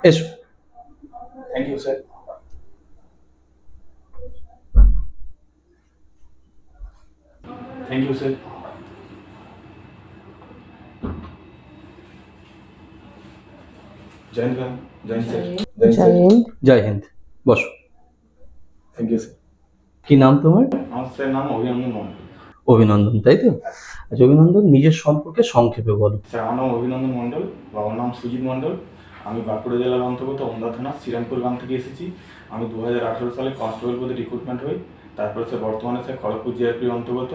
এসো। Thank you sir. Thank you sir. Jai Hind ma'am. Jai Hind sir. Jai Hind. Jai Hind. বসো। Thank you sir. কি নাম তোমার? আমার স্যার নাম অভিনন্দন মন্ডল। অভিনন্দন, তাই তো? আচ্ছা অভিনন্দন, নিজের সম্পর্কে সংক্ষেপে বলো। স্যার আমার নাম অভিনন্দন মন্ডল, বাবার নাম সুজিত মন্ডল। আমি বাঁকুড়া জেলার অন্তর্গত ওন্দা থানা শ্রীরামপুর গ্রাম থেকে এসেছি। আমি 2018 সালে কনস্টেবল পদে রিক্রুটমেন্ট হই। তারপর স্যার বর্তমানে স্যার খড়গপুর জিআরপির অন্তর্গত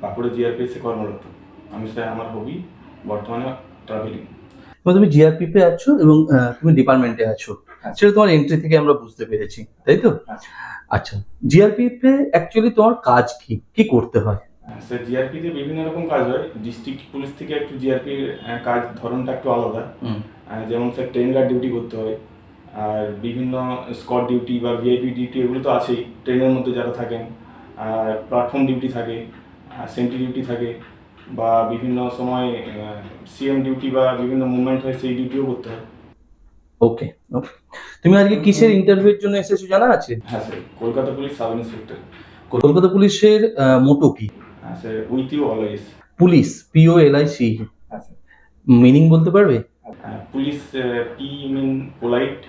বাঁকুড়া জিআরপিএসে কর্মরত। আমি স্যার আমার হবি বর্তমানে ট্রাভেলিং। তুমি জিআরপিতে আছো এবং তুমি ডিপার্টমেন্টে আছো, সেটা তোমার এন্ট্রি থেকে আমরা বুঝতে পেরেছি, তাই তো? আচ্ছা, জিআরপিতে অ্যাকচুয়ালি তোমার কাজ কি, কি করতে হয়? স্যার জিআরপিতে বিভিন্ন রকম কাজ হয়। ডিস্ট্রিক্ট পুলিশ থেকে একটু জিআরপির কাজ ধরনটা একটু আলাদা। যেমন স্যার ট্রেন গার্ড ডিউটি করতে হয়, আর বিভিন্ন স্কট ডিউটি বা ভিআইপি ডিউটি এগুলো তো আছেই, ট্রেনের মধ্যে যারা থাকেন। আর প্ল্যাটফর্ম ডিউটি থাকে, সেন্ট্রি ডিউটি থাকে, বা বিভিন্ন সময় সিএম ডিউটি বা বিভিন্ন মুভমেন্ট হয় সেই ডিউটিও করতে হয়। ওকে ওকে। তুমি আজকে কিসের ইন্টারভিউর জন্য এসেছো জানা আছে? হ্যাঁ sir, Kolkata police sub inspector. Kolkata পুলিশের মোটো কি? হ্যাঁ sir, with you always. Police, POLIC, হ্যাঁ স্যার। মিনিং বলতে পারবে? Police, P mean polite,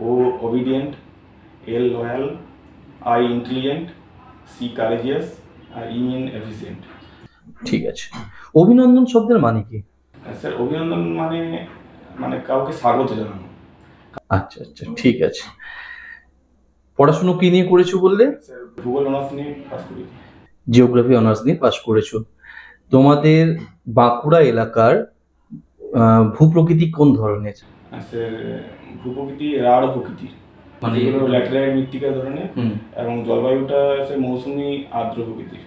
O obedient, L loyal, I intelligent, C courageous, আর ই মিন এফিসিয়েন্ট। ঠিক আছে। অভিনন্দন শব্দের মানে কি? স্যার অভিনন্দন মানে মানে কাউকে স্বাগত জানানো। আচ্ছা আচ্ছা, ঠিক আছে। পড়াশোনা কি নিয়ে করেছো বললে? স্যার ভূগোল অনার্স নিয়ে পাস করি। জিওগ্রাফি অনার্স নিয়ে পাশ করেছো। তোমাদের বাঁকুড়া এলাকার ভূপ্রকৃতি কোন ধরনের? স্যার ভূপ্রকৃতি রাঢ় প্রকৃতির, মানে যেগুলো ল্যাটেরাইট মৃত্তিকা ধরনের, এবং জলবায়ুটা স্যার মৌসুমী আর্দ্র প্রকৃতির।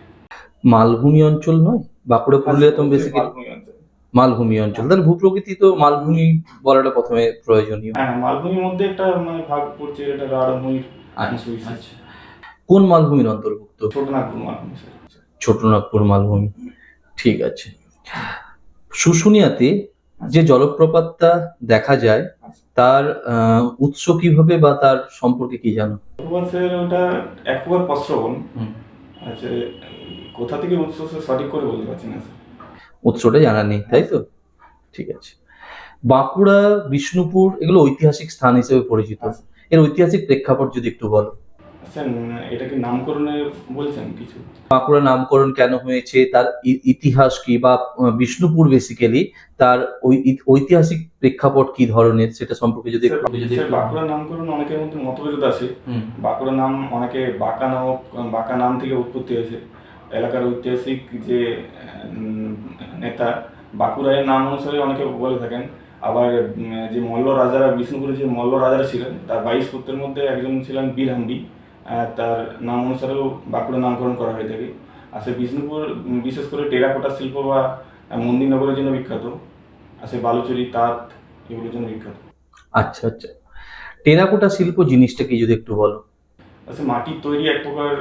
মালভূমি অঞ্চল নয়? বাঁকুড়া পুরুলিয়া তো বেসিক্যালি মালভূমি অঞ্চল, তাহলে ভূপ্রকৃতি তো মালভূমি বলাটা প্রথমে প্রয়োজনীয়। হ্যাঁ, মালভূমির মধ্যে একটা মানে ভাগ পড়ছে, এটা রাঢ়ভূমির অংশ বিশেষ। কোন মালভূমির অন্তর্ভুক্ত? ছোটনাগপুর মালভূমি স্যার। ছোটনাগপুর মালভূমি, ঠিক আছে। শুশুনিয়াতে যে জলপ্রপাতটা দেখা যায় তার উৎস কিভাবে বা তার সম্পর্কে কি জানো? স্যার ওটা এক প্রকার প্রস্রবণ। আচ্ছা, কোথা থেকে উৎস সঠিক করে বলতে পারছি না স্যার। উৎসটা জানা নেই, তাই তো? ঠিক আছে। বাঁকুড়া, বিষ্ণুপুর এগুলো ঐতিহাসিক স্থান হিসেবে পরিচিত, এর ঐতিহাসিক প্রেক্ষাপট যদি একটু বলো। স্যার এটা কি নামকরণের বলছেন কিছু? বাঁকুড়া নামকরণ কেন হয়েছে, তার ইতিহাস কি, বা বিষ্ণুপুর বেসিক্যালি তার ওই ঐতিহাসিক প্রেক্ষাপট কি ধরনের, সেটা সম্পর্কে যদি বাঁকুড়া নামকরণ অনেকের মধ্যে মতবিরোধ আছে। বাঁকুড়া নাম অনেকে বাঁকা নাম থেকে উৎপত্তি হয়েছে। এলাকার ঐতিহাসিক যে নেতা বাঁকুড়ার নাম অনুসারে অনেকে বলে থাকেন। আবার যে মল্ল রাজারা, বিষ্ণুপুরে যে মল্ল রাজারা ছিলেন তার 22 পুত্রের মধ্যে একজন ছিলেন বীরহাম্বি, তার নাম অনুসারেও বাঁকুড়া নামকরণ করা হয়ে থাকে। আর সে বিষ্ণুপুর বিশেষ করে টেরাকোটা শিল্প বা মন্দিরনগরের জন্য বিখ্যাত। আর সে বালুচুরি, তাঁত এগুলোর জন্য বিখ্যাত। আচ্ছা আচ্ছা, টেরাকোটা শিল্প জিনিসটা কি যদি একটু বলো। আচ্ছা, মাটির তৈরি এক প্রকার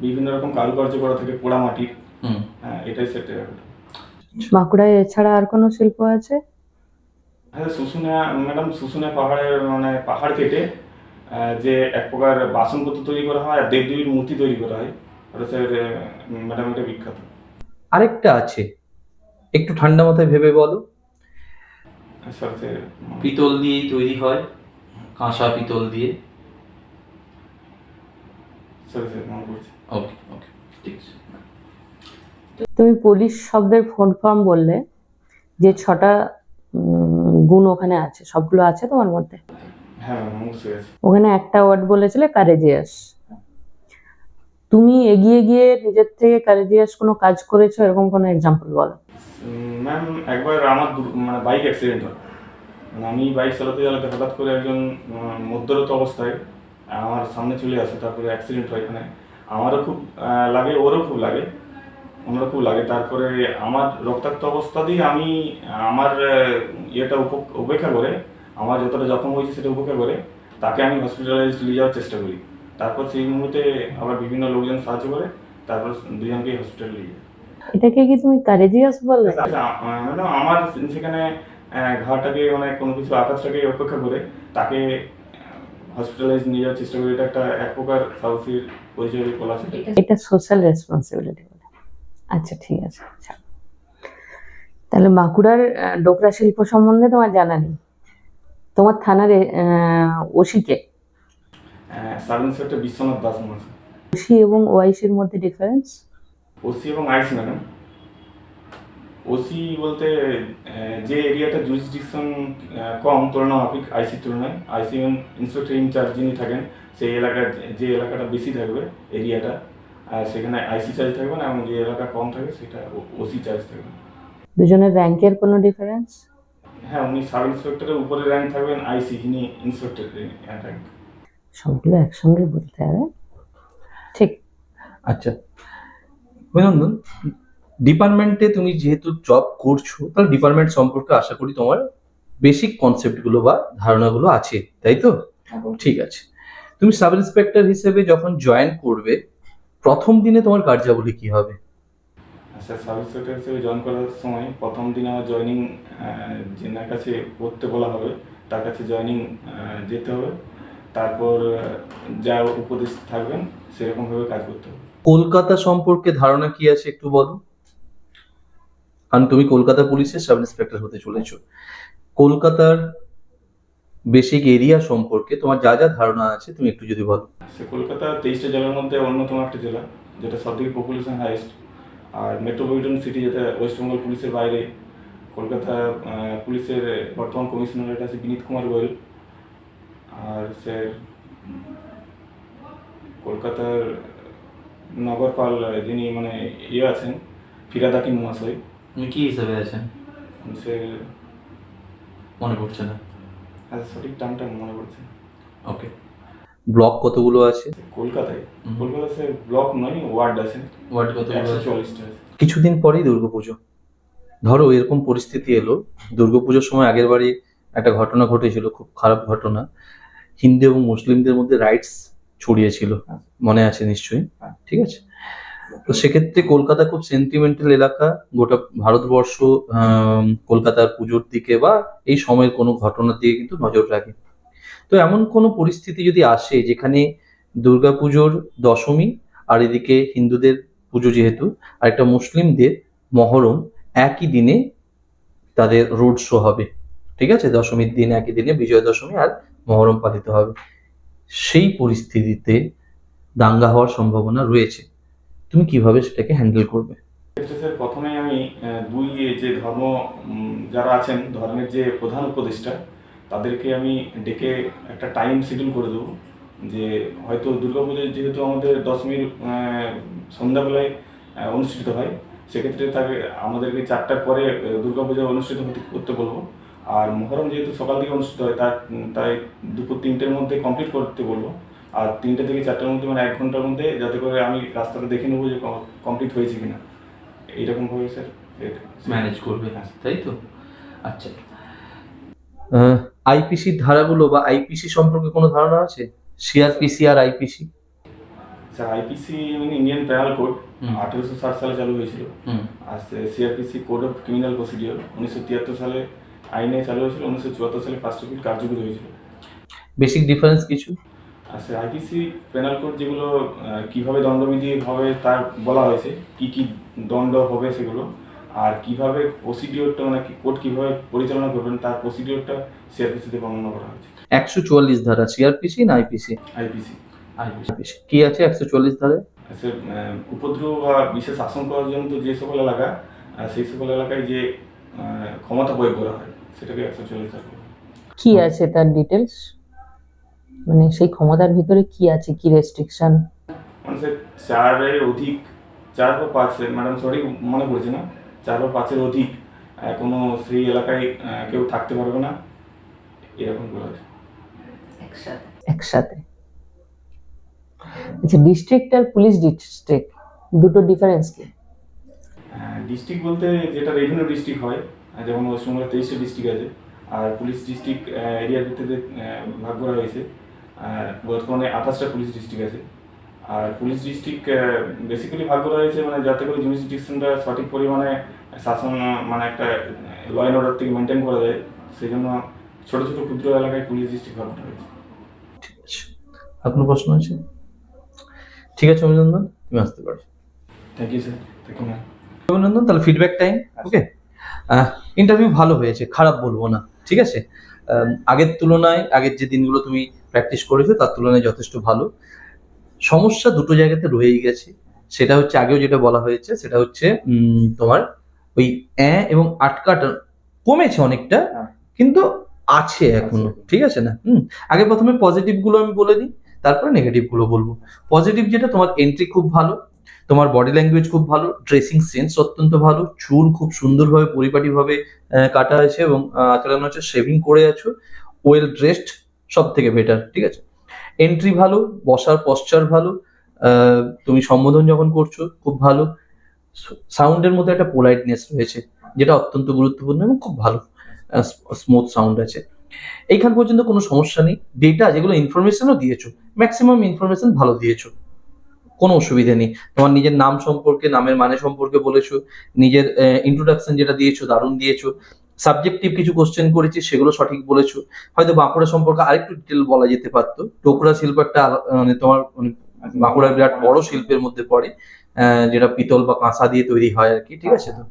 বিভিন্ন রকম কারুকার্য করা থাকে পোড়া মাটির। হ্যাঁ, এটাই স্যার টেরাকোটা। বাঁকুড়ায় এছাড়া আর কোনো শিল্প আছে? হ্যাঁ, শুশুনিয়া ম্যাডাম, শুশুনিয়া পাহাড়ের মানে পাহাড় কেটে যে এক প্রকার বাসনপত্র তৈরি করা হয় আর দেবদেবীর মূর্তি তৈরি করা হয়, ওটা স্যার ম্যাডাম এটা বিখ্যাত। আরেকটা আছে, একটু ঠান্ডা মাথায় ভেবে বলো। স্যার পিতল দিয়েই তৈরি হয়, কাঁসা পিতল দিয়ে। স্যার মনে করছি। ওকে ওকে, ঠিক আছে। তুমি পুলিশ শব্দের ফুল ফর্ম বললে, যে 6টা গুণ ওখানে আছে, সবগুলো আছে তোমার মধ্যে? হ্যাঁ অবশ্যই আছে। ওখানে একটা ওয়ার্ড বলেছিলে কারেজিয়াস। তুমি এগিয়ে গিয়ে নিজের থেকে কারেজিয়াস কোনো কাজ করেছো, এরকম কোনো এক্সাম্পল বলো। ম্যাম, একবার আমার মানে বাইক অ্যাক্সিডেন্ট হয়। মানে আমি বাইক চালাতে চালাতে হঠাৎ করে একজন মধ্যরত অবস্থায় আমার সামনে চলে আসে, তারপরে অ্যাক্সিডেন্ট হয়। এখানে আমারও খুব লাগে, ওরও খুব লাগে, আমারও খুব লাগে। তারপরে আমার রক্তাক্ত অবস্থাতেই আমি আমার ইয়েটা উপেক্ষা করে, আমার যতটা জখম হয়েছে সেটা উপেক্ষা করে তাকে আমি হসপিটালাইজড নিয়ে যাওয়ার চেষ্টা করি। তারপর সেই মুহূর্তে আবার বিভিন্ন লোকজন সাহায্য করে, তারপর দুজনকে হসপিটালে নিয়ে যায়। এটাকে কি তুমি কারেজিয়াস বললে? ম্যাডাম, আমার সেখানে ঘাটাকে মানে কোনো কিছু আঘাতটাকে উপেক্ষা করে তাকে হসপিটালাইজ নিয়ে যাওয়ার চেষ্টা করি। এটা একটা এক প্রকার সাহসীর পরিচয় বলা যায়। এটা সোশ্যাল রেসপন্সিবিলিটি বলে। আচ্ছা ঠিক আছে, আচ্ছা। তাহলে বাঁকুড়ার ডোকরা শিল্প সম্বন্ধে তোমার জানা নেই। তোমার থানার ওসিকে, সাব ইন্সপেক্টর বিশ্বনাথ দাস মহাশয়। ওসি এবং ওআইসির মধ্যে ডিফারেন্স? ওসি এবং আইসি ম্যাডাম, ওসি বলতে যে এরিয়াটা জুরিসডিকশন কম তুলনা মাফিক আইসির তুলনায়, আইসি এবং ইন্সপেক্টর ইনচার্জ যিনি থাকেন সেই এলাকার যে এলাকাটা বেশি থাকবে এরিয়াটা, সেখানে আইসি চার্জ থাকবে না, এবং যে এলাকা কম থাকবে সেটা ওসি চার্জ থাকবে। দুজনের র্যাঙ্কের কোনো ডিফারেন্স? হ্যাঁ, উনি সাব ইন্সপেক্টরের উপরে র্যাঙ্ক থাকবেন, আইসি যিনি ইন্সপেক্টর র্যাঙ্ক। সবগুলো একসঙ্গে বলতে হবে, ঠিক। আচ্ছা অভিনন্দন, ডিপার্টমেন্টে তুমি যেহেতু জব করছো তাহলে ডিপার্টমেন্ট সম্পর্কে আশা করি তোমার বেসিক কনসেপ্টগুলো বা ধারণাগুলো আছে, তাই তো? ঠিক আছে। তুমি সাব ইন্সপেক্টর হিসেবে যখন জয়েন করবে প্রথম দিনে তোমার কার্যাবলী কি হবে? আচ্ছা, সাব ইন্সপেক্টর হিসেবে জয়েন করার সময় প্রথম দিন আমার জয়েনিং যেনার কাছে করতে বলা হবে তার কাছে জয়েনিং যেতে হবে। তারপর যা উপদেশ থাকবেন সেরকমভাবে কাজ করতে হবে। কলকাতা সম্পর্কে ধারণা কি আছে একটু বলো, কারণ তুমি কলকাতা পুলিশের সাব ইন্সপেক্টর হতে চলেছো। কলকাতার বেসিক এরিয়া সম্পর্কে তোমার যা যা ধারণা আছে তুমি একটু যদি বলো। সে কলকাতা 23টা জেলার মধ্যে অন্যতম একটা জেলা, যেটা সবথেকে পপুলেশন হাইয়েস্ট। আর মেট্রোপলিটন সিটি, যেটা ওয়েস্ট বেঙ্গল পুলিশের বাইরে। কলকাতা পুলিশের বর্তমান কমিশনারেট আছে বিনীত কুমার গোয়েল। আর স্যার কলকাতার নগরপাল যিনি মানে আছেন ফিরাদ হাকিম মহাশয়। তুমি কি হিসাবে আছেন? সে মনে পড়ছে না, সঠিক টার্মটা মনে পড়ছে। ওকে। ব্লক কতগুলো আছে কলকাতায়? কলকাতায় স্যার ব্লক নয়, ওয়ার্ড আছে। ওয়ার্ড কতগুলো আছে? 144টা আছে। কিছুদিন পরেই দুর্গাপুজো, ধরো এরকম পরিস্থিতি এলো, দুর্গাপুজোর সময় আগের বাড়ি একটা ঘটনা ঘটেছিল, খুব খারাপ ঘটনা, হিন্দু এবং মুসলিমদের মধ্যে রাইটস ছড়িয়েছিল, মনে আছে নিশ্চয়ই? ঠিক আছে। তো সেক্ষেত্রে কলকাতা খুব সেন্টিমেন্টাল এলাকা, গোটা ভারতবর্ষ কলকাতার পুজোর দিকে বা এই সময়ের কোনো ঘটনার দিকে কিন্তু নজর রাখে। তো এমন কোনো পরিস্থিতি যদি আসে যেখানে দুর্গাপুজোর দশমী আর এদিকে হিন্দুদের পুজো যেহেতু আর একটা মুসলিমদের মহরম একই দিনে তাদের রোড শো হবে, ঠিক আছে, দশমীর দিন একই দিনে বিজয়া দশমী আর মহরম পালিত হবে, সেই পরিস্থিতিতে দাঙ্গা হওয়ার সম্ভাবনা রয়েছে, তুমি কিভাবে সেটাকে হ্যান্ডেল করবে? স্যার প্রথমে আমি দুই যে ধর্ম যারা আছেন, ধর্মের যে প্রধান উপদেষ্টা তাদেরকে আমি ডেকে একটা টাইম শিডিউল করে দেবো, যে হয়তো দুর্গাপুজো যেহেতু আমাদের দশমীর সন্ধ্যাবেলায় অনুষ্ঠিত হয়, সেক্ষেত্রে তাকে আমাদেরকে 4টার পরে দুর্গাপূজা অনুষ্ঠিত করতে বলবো। আর মহরম যেহেতু সকাল থেকে অনুষ্ঠিত হয় তাই দুপুর 3টের মধ্যে কমপ্লিট করতে বলবো। আর 3টে থেকে 4টার মধ্যে মানে 1 ঘন্টার মধ্যে, যাতে করে আমি রাস্তাটা দেখে নেবো যে কমপ্লিট হয়েছে কিনা। এইরকমভাবে স্যার ম্যানেজ করবে, তাই তো? আচ্ছা, আইপিসির ধারাগুলো বা আইপিসি সম্পর্কে কোনো ধারণা আছে? সিআরপিসি আর আইপিসি? স্যার আইপিসি মানে ইন্ডিয়ান পেনাল কোড 1860 সালে চালু হয়েছিল। আর CrPC code of criminal procedure 1973 সালে আইনে চালু হয়েছিল, 1974 সালে ফার্স্ট রিপিট কার্যকরী হয়েছিল। বেসিক ডিফারেন্স কিছু? আচ্ছা, আইপিসি পেনাল কোড যেগুলো কিভাবে দণ্ডবিধি হবে তার বলা হয়েছে, কি কি দণ্ড হবে সেগুলো, আর কিভাবে প্রসিডিওরটা মানে কোর্ট কিভাবে পরিচালনা করবেন তার প্রসিডিওরটা সিআরপিসিতে বর্ণনা করা হয়েছে। 144 ধারা সিআরপিসি না আইপিসি? আইপিসি। আইপিসি কি আছে 144 ধারায়? আচ্ছা, উপদ্রব বা বিশেষ আশঙ্কার জন্য যে সকল এলাকা, সেই সকল এলাকায় যে ক্ষমতা প্রয়োগ করা হয় সেটাকে 144 ধারা। কি আছে তার ডিটেলস, মানে সেই ক্ষমতার ভিতরে কি আছে, কি রেস্ট্রিকশন? মানে স্যার 4-এর অধিক, 4 বা 5, ম্যাডাম সঠিক মনে পড়ছে না, 4 বা 5-এর অধিক কোনো সেই এলাকায় কেউ থাকতে পারবে না, এরকম বলা আছে। একসাথে। আচ্ছা, ডিস্ট্রিক্ট আর পুলিশ ডিস্ট্রিক্ট দুটো ডিফারেন্স কি? ডিস্ট্রিক্ট বলতে যেটা রেভিনিউ ডিস্ট্রিক্ট হয়, যেমন ওয়েস্টবেঙ্গলের 23টা ডিস্ট্রিক্ট আছে, আর পুলিশ ডিস্ট্রিক্ট এরিয়ার ভিত্তিতে ভাগ করা হয়েছে। বর্তমানে 28টা পুলিশ ডিস্ট্রিক্ট আছে। আর পুলিশ ডিস্ট্রিক্ট বেসিক্যালি ভাগ করা হয়েছে মানে যাতে করে জুরিসডিকশনটা সঠিক পরিমাণে শাসন মানে একটা ল অ্যান্ড অর্ডার থেকে মেনটেন করা যায়, সেই জন্য ছোটো ছোটো ক্ষুদ্র এলাকায় পুলিশ ডিস্ট্রিক্ট ভাগ করা হয়েছে। ঠিক আছে, আর কোনো প্রশ্ন আছে? ঠিক আছে অভিনন্দন, তুমি আসতে পারো। Thank you sir, thank you ma'am. অভিনন্দন, তাহলে ফিডব্যাক টাইম। ওকে, ইন্টারভিউ ভালো হয়েছে, খারাপ বলবো না, ঠিক আছে। আগের তুলনায়, আগের যে দিনগুলো তুমি প্র্যাকটিস করেছো তার তুলনায় যথেষ্ট ভালো। সমস্যা দুটো জায়গাতে রয়েই গেছে, সেটা হচ্ছে আগেও যেটা বলা হয়েছে, সেটা হচ্ছে তোমার ওই এবং আটকাটা কমেছে অনেকটা, কিন্তু আছে এখনো, ঠিক আছে না? আগে প্রথমে পজিটিভ গুলো আমি বলে দিই, তারপরে নেগেটিভ গুলো বলবো। পজিটিভ যেটা, তোমার এন্ট্রি খুব ভালো, তোমার বডি ল্যাঙ্গুয়েজ খুব ভালো, ড্রেসিং সেন্স অত্যন্ত ভালো, চুল খুব সুন্দরভাবে পরিপাটিভাবে কাটা আছে এবং আচরণ হচ্ছে শেভিং করে আছো, ওয়েল ড্রেসড, সব থেকে বেটার, ঠিক আছে। এন্ট্রি ভালো, বসার পশ্চার ভালো, তুমি সম্বোধন যখন করছো খুব ভালো, সাউন্ডের মধ্যে একটা পোলাইটনেস রয়েছে যেটা অত্যন্ত গুরুত্বপূর্ণ এবং খুব ভালো স্মুথ সাউন্ড আছে। এইখান পর্যন্ত কোনো সমস্যা নেই। ডেটা যেগুলো ইনফরমেশনও দিয়েছো, ম্যাক্সিমাম ইনফরমেশন ভালো দিয়েছো, কোনো অসুবিধা নেই। তোমার নিজের নাম সম্পর্কে, নামের মানে সম্পর্কে বলেছো, নিজের ইন্ট্রোডাকশন যেটা দিয়েছো দারুণ দিয়েছো। সাবজেক্টিভ কিছু কোশ্চেন করেছি, সেগুলো সঠিক বলেছো। হয়তো বাঁকুড়া সম্পর্কে আরেকটু ডিটেল বলা যেতে পারতো। টোকরা শিল্প একটা মানে তোমার বাঁকুড়ার বিরাট বড় শিল্পের মধ্যে পড়ে, যেটা পিতল বা কাঁসা দিয়ে তৈরি হয় আর কি, ঠিক আছে তো?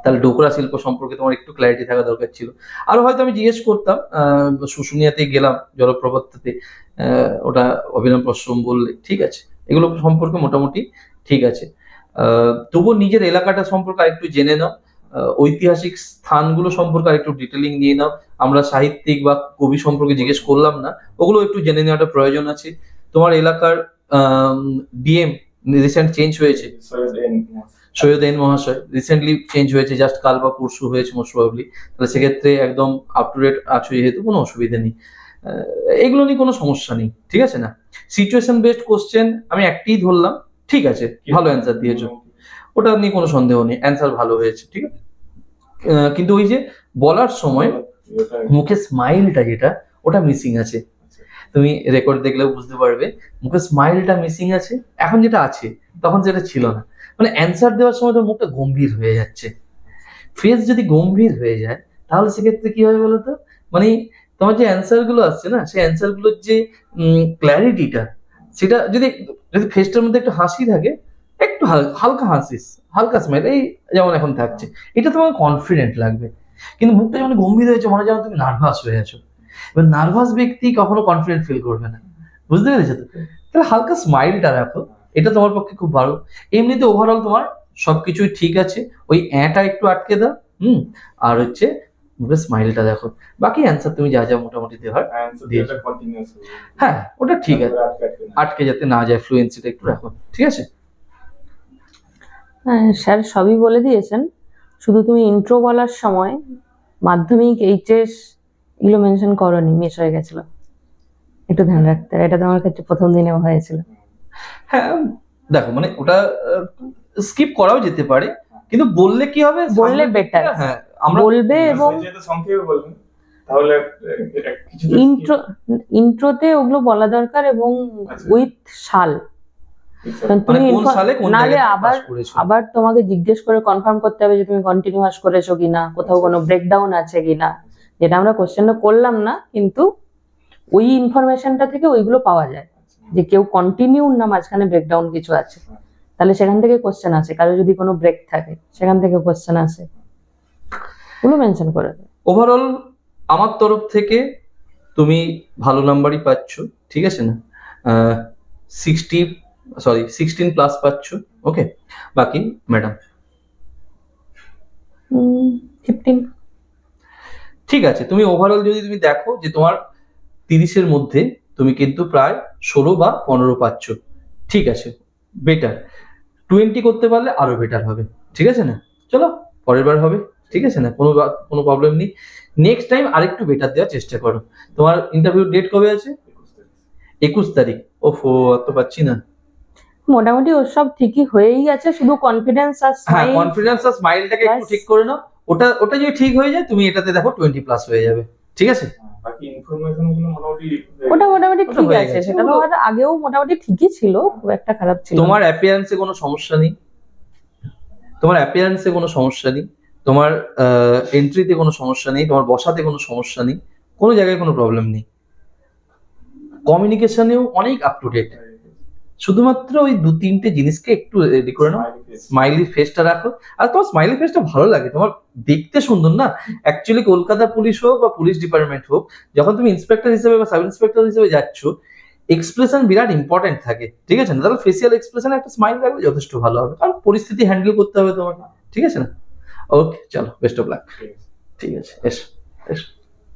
তাহলে ডোকরা শিল্প সম্পর্কে তোমার একটু ক্ল্যারিটি থাকা দরকার ছিল। আর হয়তো আমি জিজ্ঞেস করতাম, শুশুনিয়াতে গেলাম জলপ্রপাতটাতে, ওটা অভিনব প্রশ্রম বললে, ঠিক আছে, এগুলো সম্পর্কে মোটামুটি ঠিক আছে। তবুও নিজের এলাকাটা সম্পর্কে আরেকটু জেনে নাও, ঐতিহাসিক স্থানগুলো সম্পর্কে আরেকটু ডিটেলিং নিয়ে নাও। আমরা সাহিত্যিক বা কবি সম্পর্কে জিজ্ঞেস করলাম না, ওগুলো একটু জেনে নেওয়াটা প্রয়োজন আছে। তোমার এলাকার ডিএম রিসেন্ট চেঞ্জ হয়েছে, সৈয়দ এন মহাশয় রিসেন্টলি চেঞ্জ হয়েছে, জাস্ট কাল বা পরশু হয়েছে মোস্ট প্রবাবলি। তাহলে সেক্ষেত্রে একদম আপ টু ডেট আছো, যেহেতু কোনো অসুবিধা নেই, এগুলো নিয়ে কোনো সমস্যা নেই, ঠিক আছে না? সিচুয়েশন বেসড কোশ্চেন আমি একটাই ধরলাম, ঠিক আছে, ভালো অ্যান্সার দিয়েছো, ওটা নিয়ে কোনো সন্দেহ নেই, অ্যান্সার ভালো হয়েছে, ঠিক আছে। কিন্তু ওই যে বলার সময় মুখে স্মাইলটা যেটা, ওটা মিসিং আছে। তুমি রেকর্ড দেখলেও বুঝতে পারবে মুখে স্মাইলটা মিসিং আছে, এখন যেটা আছে তখন সেটা ছিল না। মানে অ্যান্সার দেওয়ার সময় তোর মুখটা গম্ভীর হয়ে যাচ্ছে। ফেস যদি গম্ভীর হয়ে যায় তাহলে সেক্ষেত্রে কি হবে বলতো, মানে তোমার যে অ্যান্সার গুলো আসছে না, সেই অ্যান্সার গুলোর যে ক্ল্যারিটিটা, সেটা যদি যদি ফেসটার মধ্যে একটু হাসি থাকে, একটু হালকা হাসিস, হালকা স্মাইল, এই যেমন এখন থাকছে, এটা তোমার কনফিডেন্ট লাগবে। কিন্তু মুখটা যখন গম্ভীর হয়েছে, মনে হয় যেন তুমি নার্ভাস হয়ে আছো। এবার নার্ভাস ব্যক্তি কখনো কনফিডেন্ট ফিল করবে না, বুঝতে পেরেছো তো? তাহলে হালকা স্মাইলটা রাখো, এটা তোমার পক্ষে খুব ভালো। এমনিতে ওভারঅল তোমার সবকিছুই ঠিক আছে, ওই অ্যাটা একটু আটকে দাও, আর হচ্ছে মুখের স্মাইলটা দেখো, বাকি অ্যান্সার তুমি যা যা মোটামুটি দেওয়ার দিয়েছো। হ্যাঁ, ওটা ঠিক আছে, আটকে যাতে না যায়, ফ্লুয়েন্সিটা একটু রাখো, ঠিক আছে। হ্যাঁ স্যার সবই বলে দিয়েছেন, শুধু তুমি ইন্ট্রো বলার সময় মাধ্যমিক এইচএস এগুলো মেনশন করোনি, মিস হয়ে গেছিল, একটু ধ্যান রাখতে হবে, এটা তোমার ক্ষেত্রে প্রথম দিনেও হয়েছিল। হ্যাঁ দেখো, মানে ওটা স্কিপ করাও যেতে পারে, কিন্তু বললে কি হবে, বললে বেটার। হ্যাঁ আমরা বলবে, এবং সংক্ষেপে বলবেন তাহলে ইন্ট্রোতে ওগুলো বলা দরকার, এবং উইথ সাল। মানে কোন সালে কোন নালে জায়গায় আবার পাস করেছো। আবার তোমাকে জিজ্ঞেস করে কনফার্ম করতে হবে যে তুমি কন্টিনিউয়াস করেছো কিনা, কোথাও কোনো ব্রেকডাউন আছে কিনা, যেটা আমরা কোশ্চেনটা করলাম না, কিন্তু ওই ইনফরমেশনটা থেকে ওইগুলো পাওয়া যায় যে কেউ কন্টিনিউ না মাঝখানে ব্রেকডাউন কিছু আছে, তাহলে সেখান থেকে কোশ্চেন আছে। কারো যদি কোনো ব্রেক থাকে সেখান থেকে কোশ্চেন আছে, ওগুলো মেনশন করে দেয়। ওভারঅল আমার তরফ থেকে তুমি ভালো নাম্বারই পাচ্ছ, ঠিক আছে না? 16 প্লাস পাচ্ছ, ওকে। বাকি ম্যাডাম 15। ঠিক আছে, তুমি ওভারঅল যদি তুমি দেখো যে তোমার 30-এর মধ্যে তুমি কিন্তু প্রায় 16 বা 15 পাচ্ছ, ঠিক আছে, বেটার। 20 করতে পারলে আরো বেটার হবে, ঠিক আছে না? চলো পরের বার হবে, ঠিক আছে না? কোনো প্রবলেম নেই। নেক্সট টাইম আরেকটু বেটার দেওয়ার চেষ্টা করো। তোমার ইন্টারভিউ ডেট কবে আছে? 21 তারিখ। ওফো, এত পাচ্ছি না। মোটামুটি ওর সব ঠিকই হয়েই গেছে, শুধু কনফিডেন্স আর হ্যাঁ, স্মাইল। কনফিডেন্স আর স্মাইলটাকে একটু ঠিক করে নাও। ওটা যদি ঠিক হয়ে যায়, তুমি এটাতে দেখো 20 প্লাস হয়ে যাবে, ঠিক আছে? বাকি ইনফরমেশন গুলো মোটামুটি ওটা মোটামুটি ওটা ঠিক হয়ে আছে, গেছে, সেটা ওগুলো- তোমার আগেও মোটামুটি ঠিকই ছিল, খুব একটা খারাপ ছিল না। তোমার অ্যাপিয়ারেন্সে কোনো সমস্যা নেই, তোমার অ্যাপিয়ারেন্সে কোনো সমস্যা নেই, তোমার এন্ট্রিতে কোনো সমস্যা নেই, তোমার বসাতে কোনো সমস্যা নেই, কোনো জায়গায় কোনো প্রবলেম নেই, কমিউনিকেশনেও অনেক আপ টু ডেট। শুধুমাত্র ওই 2-3টে জিনিসকে একটু রেডি করে নাও, স্মাইলি ফেসটা রাখো। আর তোমার স্মাইলি ফেসটা ভালো লাগে, তোমার দেখতে সুন্দর না। অ্যাকচুয়ালি কলকাতা পুলিশ হোক বা পুলিশ ডিপার্টমেন্ট হোক, যখন তুমি ইন্সপেক্টর হিসেবে বা সাব ইন্সপেক্টর হিসেবে যাচ্ছ, এক্সপ্রেশন বিরাট ইম্পর্টেন্ট থাকে, ঠিক আছে না? তাহলে ফেসিয়াল এক্সপ্রেশনে একটা স্মাইল রাখলে যথেষ্ট ভালো হবে, কারণ পরিস্থিতি হ্যান্ডেল করতে হবে তোমাকে, ঠিক আছে না? ওকে, চলো, বেস্ট অফ লাক। ঠিক আছে, এসো এসো।